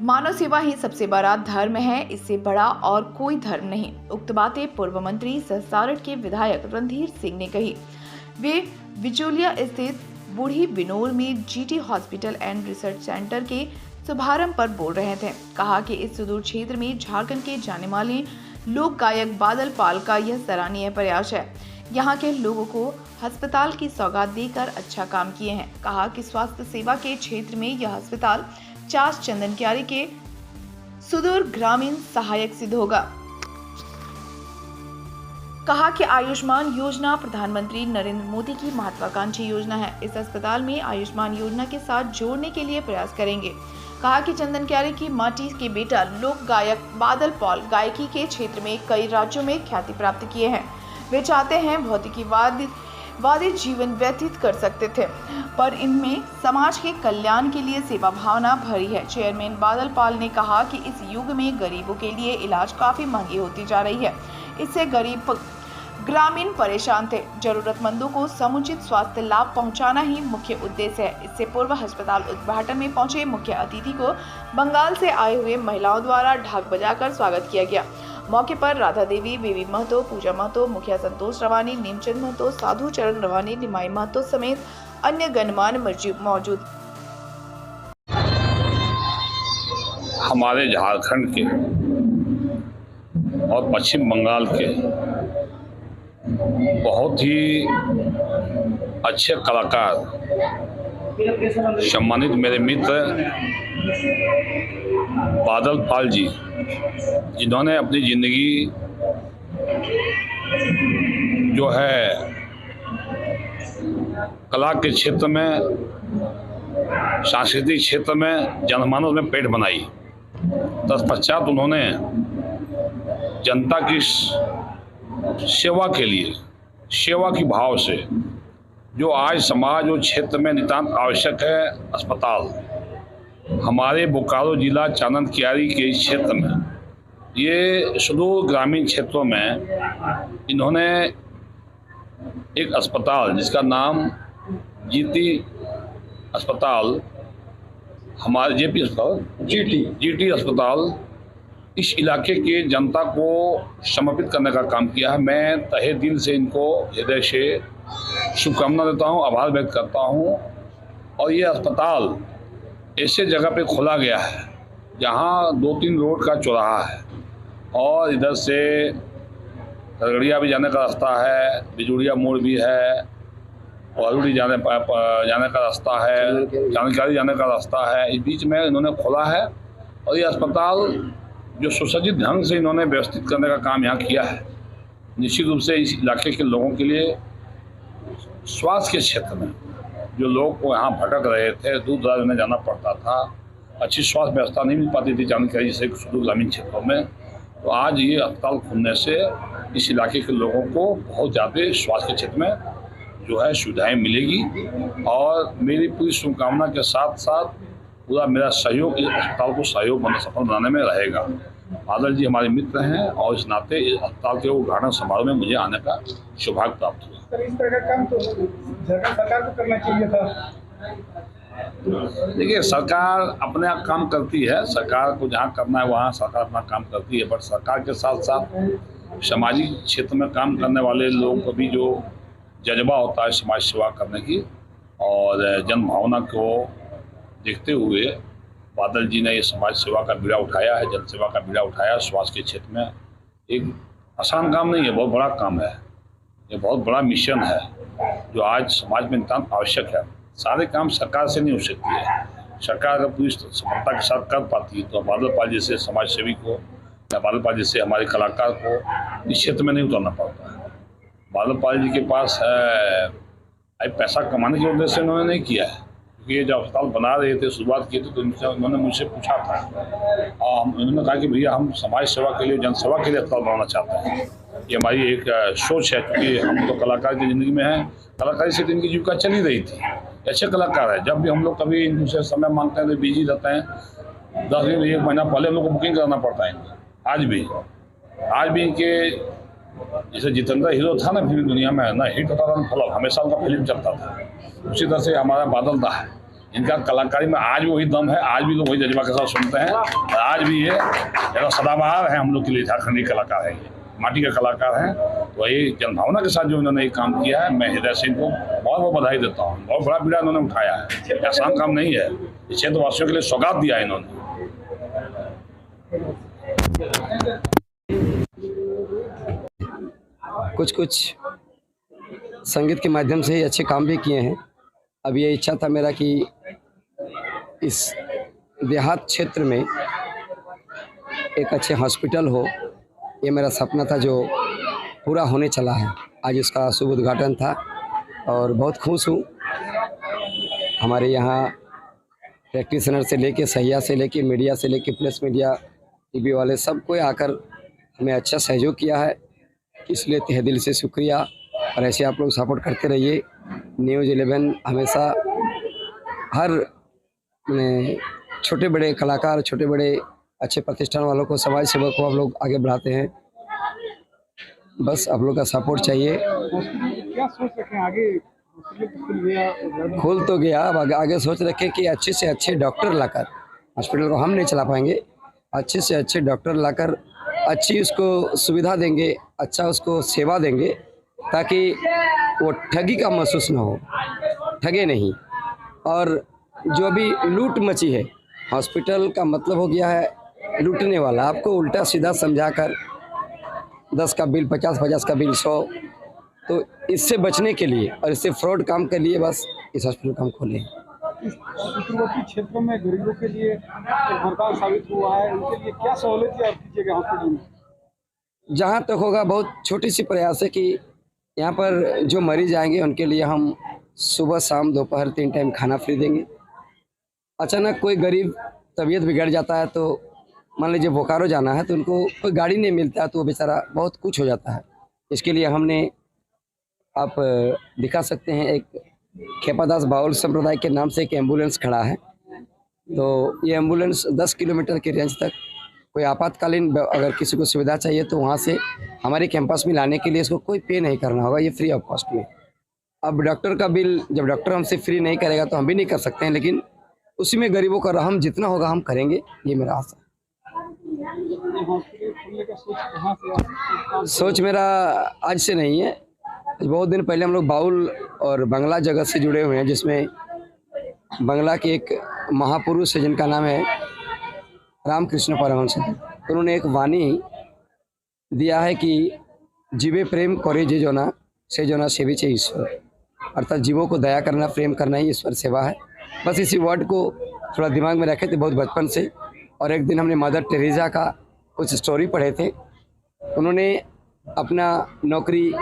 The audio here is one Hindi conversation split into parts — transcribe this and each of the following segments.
मानव सेवा ही सबसे बड़ा धर्म है, इससे बड़ा और कोई धर्म नहीं। उक्त बातें पूर्व मंत्री सह सारठ के विधायक रणधीर सिंह ने कही। वे बिचौलिया स्थित बूढ़ी बिनोर में GT hospital and research centre के शुभारंभ पर बोल रहे थे। कहा कि इस सुदूर क्षेत्र में झारखंड के जाने माने लोक गायक बादल पाल का यह सराहनीय प्रयास है। यहाँ के लोगों को अस्पताल की सौगात देकर अच्छा काम किए हैं। कहा कि स्वास्थ्य सेवा के क्षेत्र में यह अस्पताल चास चंदन क्यारी के सुदूर ग्रामीण सहायक सिद्ध होगा। कहा कि आयुष्मान योजना प्रधानमंत्री नरेंद्र मोदी की महत्वाकांक्षी योजना है। इस अस्पताल में आयुष्मान योजना के साथ जोड़ने के लिए प्रयास करेंगे। कहा कि चंदन क्यारी की माटी के बेटा लोक गायक बादल पाल गायकी के क्षेत्र में कई राज्यों में ख्याति प्राप्त किए हैं। वे चाहते हैं भौतिकवादी जीवन व्यतीत कर सकते थे, पर इनमें समाज के कल्याण के लिए सेवा भावना भरी है। चेयरमैन बादल पाल ने कहा कि इस युग में गरीबों के लिए इलाज काफी महंगी होती जा रही है। इससे गरीब ग्रामीण परेशान थे। जरूरतमंदों को समुचित स्वास्थ्य लाभ पहुंचाना ही मुख्य उद्देश्य है। इससे पूर्व अस्पताल उद्घाटन में पहुंचे मुख्य अतिथि को बंगाल से आए हुए महिलाओं द्वारा ढाक बजाकर स्वागत किया गया। मौके पर राधा देवी, बेबी महतो, पूजा महतो, मुखिया संतोष रवानी, नीमचंद महतो, साधु चरण रवानी, निमाई महतो समेत अन्य गणमान्य मौजूद। हमारे झारखंड के और पश्चिम बंगाल के बहुत ही अच्छे कलाकार, सम्मानित मेरे मित्र बादल पाल जी, जिन्होंने अपनी जिंदगी जो है कला के क्षेत्र में, सांस्कृतिक क्षेत्र में, जनमानस में पेट बनाई। तत्पश्चात उन्होंने जनता की सेवा के लिए, सेवा की भाव से, जो आज समाज और क्षेत्र में नितांत आवश्यक है, अस्पताल, हमारे बोकारो जिला चांदन क्यारी के क्षेत्र में, ये सुदूर ग्रामीण क्षेत्रों में इन्होंने एक अस्पताल जिसका नाम जीटी अस्पताल, हमारे जेपी अस्पताल, जीटी अस्पताल, इस इलाके के जनता को समर्पित करने का काम किया है। मैं तहे दिल से इनको हृदय से शुभकामना देता हूं, आभार व्यक्त करता हूं। और ये अस्पताल ऐसे जगह पे खोला गया है जहां 2-3 रोड का चौराहा है और इधर से रगड़िया भी जाने का रास्ता है, बिजुड़िया मोड़ भी है, औरुड़ी जाने का रास्ता है, जानकारी जाने का रास्ता है। इस बीच में इन्होंने खोला है और ये अस्पताल जो सुसज्जित ढंग से इन्होंने व्यवस्थित करने का काम यहाँ किया है, निश्चित रूप से इस इलाके के लोगों के लिए स्वास्थ्य के क्षेत्र में, जो लोग को यहाँ भटक रहे थे, दूर दराज में जाना पड़ता था, अच्छी स्वास्थ्य व्यवस्था नहीं मिल पाती थी जानकारी जैसे सुदूर ग्रामीण क्षेत्रों में, तो आज ये अस्पताल खुलने से इस इलाके के लोगों को बहुत ज़्यादा स्वास्थ्य के क्षेत्र में जो है सुविधाएँ मिलेगी। और मेरी पूरी शुभकामना के साथ साथ पूरा मेरा सहयोग इस अस्पताल को सफल बनाने में रहेगा। बादल जी हमारे मित्र हैं और इस नाते इस अस्पताल के उद्घाटन समारोह में मुझे आने का सौभाग्य प्राप्त हुआ। इस तरह का काम तो सरकार को करना चाहिए था। देखिए, सरकार अपना काम करती है, सरकार को जहाँ करना है वहाँ सरकार अपना काम करती है, बट सरकार के साथ साथ सामाजिक क्षेत्र में काम करने वाले लोगों को भी जो जज्बा होता है समाज सेवा करने की और जन भावना को देखते हुए बादल जी ने ये समाज सेवा का बीड़ा उठाया है, जन सेवा का बीड़ा उठाया। स्वास्थ्य के क्षेत्र में एक आसान काम नहीं है, बहुत बड़ा काम है, ये बहुत बड़ा मिशन है जो आज समाज में नितांत आवश्यक है। सारे काम सरकार से नहीं हो सकती है, सरकार अगर पूरी सफलता के साथ कर पाती है तो बादल पाल जैसे समाज सेवी को या बादल पाल जैसे हमारे कलाकार को इस क्षेत्र में नहीं उतरना पड़ता है। बादल पाल जी के पास पैसा कमाने के उद्देश्य से उन्होंने नहीं किया है, क्योंकि ये जब अस्पताल बना रहे थे, शुरुआत की थी, तो उन्होंने मुझसे पूछा था और उन्होंने कहा कि भैया हम समाज सेवा के लिए, जनसेवा के लिए अस्पताल बनाना चाहते हैं। ये हमारी एक सोच है, क्योंकि हम तो कलाकार की ज़िंदगी में हैं, कलाकारी से इनकी जीविका चल ही रही थी, अच्छे कलाकार है। जब भी हम लोग कभी इनसे समय मांगते हैं तो बिजी रहते हैं, 10 दिन 1 महीना पहले हम लोग को बुकिंग कराना पड़ता है इनका। आज भी इनके जैसे जितेंद्र हीरो था ना फिल्म दुनिया में, ना हिट होता था ना फ्लॉप, हमेशा उनका फिल्म चलता था, उसी तरह से हमारा बादल दा है। इनका कलाकारी में आज भी वही दम है, आज भी लोग वही जज्बा के साथ सुनते हैं, आज भी ये सदाबहार है हम लोग के लिए। झारखंडी कलाकार है, ये माटी के कलाकार हैं। तो वही जनभावना के साथ जो इन्होंने ये काम किया है, मैं हृदय से इनको बहुत बहुत बधाई देता हूँ। बहुत बड़ा बीड़ा इन्होंने उठाया है, आसान काम नहीं है। इस क्षेत्रवासियों के लिए सौगात दिया है इन्होंने। कुछ संगीत के माध्यम से ही अच्छे काम भी किए हैं। अब ये इच्छा था मेरा कि इस देहात क्षेत्र में एक अच्छे हॉस्पिटल हो, ये मेरा सपना था जो पूरा होने चला है। आज इसका शुभ उद्घाटन था और बहुत खुश हूँ। हमारे यहाँ प्रैक्टिशनर से लेके, सहिया से लेके, मीडिया से लेके, प्रेस मीडिया, टीवी वाले सबको आकर हमें अच्छा सहयोग किया है, इसलिए तहे दिल से शुक्रिया। और ऐसे आप लोग सपोर्ट करते रहिए। न्यूज़ 11 हमेशा हर छोटे बड़े कलाकार, छोटे बड़े अच्छे प्रतिष्ठान वालों को, समाज सेवक को आप लोग आगे बढ़ाते हैं। बस आप लोग का सपोर्ट चाहिए। क्या सोच रखे हैं आगे? खुल तो गया, अब आगे सोच रखे कि अच्छे से अच्छे डॉक्टर लाकर, हॉस्पिटल को हम नहीं चला पाएंगे, अच्छे से अच्छे डॉक्टर लाकर अच्छी उसको सुविधा देंगे, अच्छा उसको सेवा देंगे, ताकि वो ठगी का महसूस ना हो, ठगे नहीं। और जो अभी लूट मची है, हॉस्पिटल का मतलब हो गया है लूटने वाला। आपको उल्टा सीधा समझाकर 10 का बिल 50 का बिल 100, तो इससे बचने के लिए और इससे फ्रॉड काम के लिए बस इस हॉस्पिटल का हम खोले। इस सीमावर्ती क्षेत्रों में गरीबों के लिए एक वरदान साबित हुआ है, उनके लिए क्या सहूलियत आप कीजिएगा हॉस्पिटल में? जहाँ तक होगा, बहुत छोटी सी प्रयास है कि यहाँ पर जो मरीज आएंगे उनके लिए हम सुबह शाम दोपहर 3 टाइम खाना फ्री देंगे। अचानक कोई गरीब तबीयत बिगड़ जाता है, तो मान लीजिए बोकारो जाना है, तो उनको कोई गाड़ी नहीं मिलता है, तो वो बेचारा बहुत कुछ हो जाता है। इसके लिए हमने, आप दिखा सकते हैं, एक खेपादास बाउल संप्रदाय के नाम से एक एम्बुलेंस खड़ा है। तो ये एम्बुलेंस 10 किलोमीटर की रेंज तक कोई आपातकालीन अगर किसी को सुविधा चाहिए तो वहाँ से हमारे कैंपस में लाने के लिए इसको कोई पे नहीं करना होगा, ये फ्री ऑफ कॉस्ट में। अब डॉक्टर का बिल जब डॉक्टर हमसे फ्री नहीं करेगा तो हम भी नहीं कर सकते हैं, लेकिन उसी में गरीबों का रहम जितना होगा हम करेंगे, ये मेरा आशा है। सोच मेरा आज से नहीं है, बहुत दिन पहले हम लोग बाउल और बंगला जगत से जुड़े हुए हैं, जिसमें बंगला के एक महापुरुष है जिनका नाम है रामकृष्ण परमहंस। उन्होंने एक वाणी दिया है कि जीवे प्रेम करे जे जोना से जोना सेवी चे ईश्वर, अर्थात जीवों को दया करना, प्रेम करना ही ईश्वर सेवा है। बस इसी वर्ड को थोड़ा दिमाग में रखे थे बहुत बचपन से। और एक दिन हमने मदर टेरेसा का कुछ स्टोरी पढ़े थे। उन्होंने अपना नौकरी,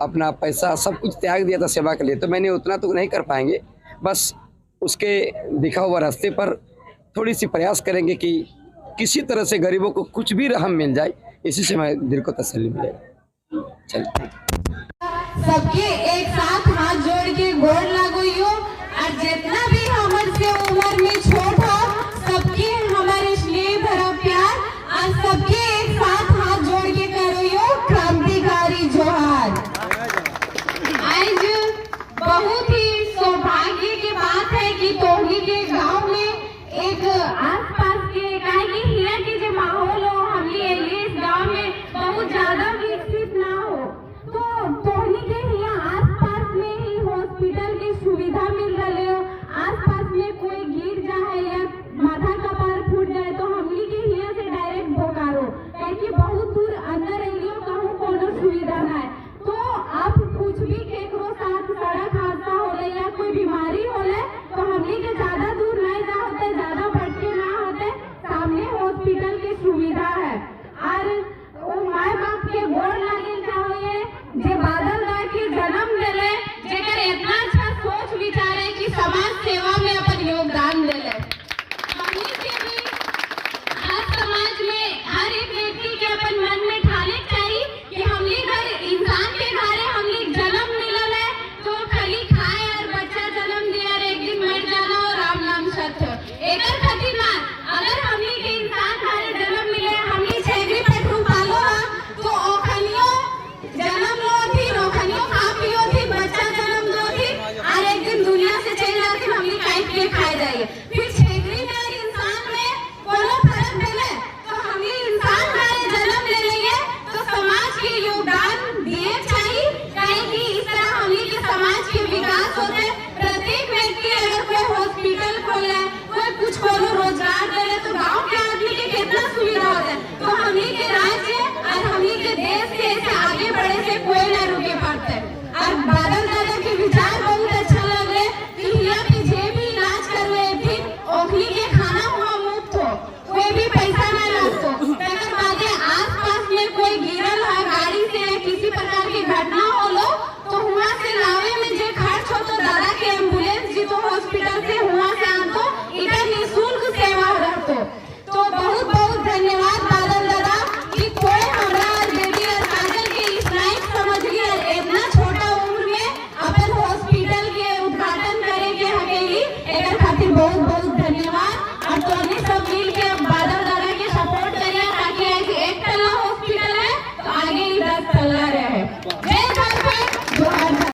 अपना पैसा सब कुछ त्याग दिया था सेवा के लिए। तो मैंने उतना तो नहीं कर पाएंगे, बस उसके दिखा हुआ रास्ते पर थोड़ी सी प्रयास करेंगे कि किसी तरह से गरीबों को कुछ भी रहम मिल जाए, इसी से मैं दिल को तसल्ली मिलेगा। चलिए, सबके एक साथ हाथ जोड़ के गोड़ लागो और जितना भी हमसे उम्र में छोट हो, सबके हमारे स्नेह भरा प्यार और सबके एक साथ हाथ जोड़ के करो क्रांतिकारी जोहार। आज बहुत ही सौभाग्य की बात है कि टोली के गांव में एक आसपास के हिया के जो माहौल हो, हमने इस गांव में बहुत ज्यादा विकसित ना हो, तो टोली के हिया आसपास में ही हॉस्पिटल की सुविधा मिल रही हो। आसपास में कोई गिर जाए या माथा का पार फूट जाए तो हमने के हिया से डायरेक्ट बोकारो, ताकि बहुत दूर अंदर एलियो कहूँ कोनो सुविधा ना है। तो आप कुछ भी केकरो साथ सड़क हादसा होले या कोई बीमारी होले तो हमने के ज्यादा दूर नहीं जा होते, ज्यादा भटके ना होते, सामने हॉस्पिटल की सुविधा है। और वो माय बाप के गोड़ लागे चाहिए जे बादल दा के जन्म देले, जेकर इतना अच्छा सोच विचार है कि समाज सेवा में अपन योगदान देले। हमनी के भी हर समाज में हर एक व्यक्ति के अपन मन में ठाने चाहिए कि हमने घर इंसान के घरे हमने जन्म मिलल है, तो खाली खाए और बच्चा जन्म के खाए जाइए। फिर छेगरी में और इंसान में कोनो फर्क मिले तो हम ही इंसान हमारे जन्म ले लिए तो समाज के योगदान दिए चाहिए, कहीं कि इस तरह हम ही के समाज के विकास होते। प्रत्येक व्यक्ति अगर कोई हॉस्पिटल खोले, कोई कुछ कोनो रोजगार करे तो गांव के आदमी के कितना सुविधा होता है। तो हम ही के राज्य और हम ही के देश के ऐसे आगे बढ़े से कोई न रुके पाते। और बादल दादा के विचार बहुत अच्छा लगे कि यहाँ पे जे भी इलाज करवे थी ओखली के खाना हुआ मुफ्त हो, कोई भी पैसा ना लगतो। अगर बादे आस-पास में कोई गिरल है गाड़ी से या किसी प्रकार की घटना होलो तो वहाँ से लावे में जे खर्च हो तो दादा के एम्बुलेंस जी तो हॉस्पिटल से वहाँ से आनतो इधर निःशुल्क सेवा रहतो। तो बहुत बहुत धन्यवाद बादल दादा कि कोई हमरा बेटी और काजल के इस लायक समझ लिया, इतना छोटा उम्र में अपन हॉस्पिटल के उद्घाटन करे के हमेली एकर खातिर बहुत बहुत धन्यवाद। और तो सब मिल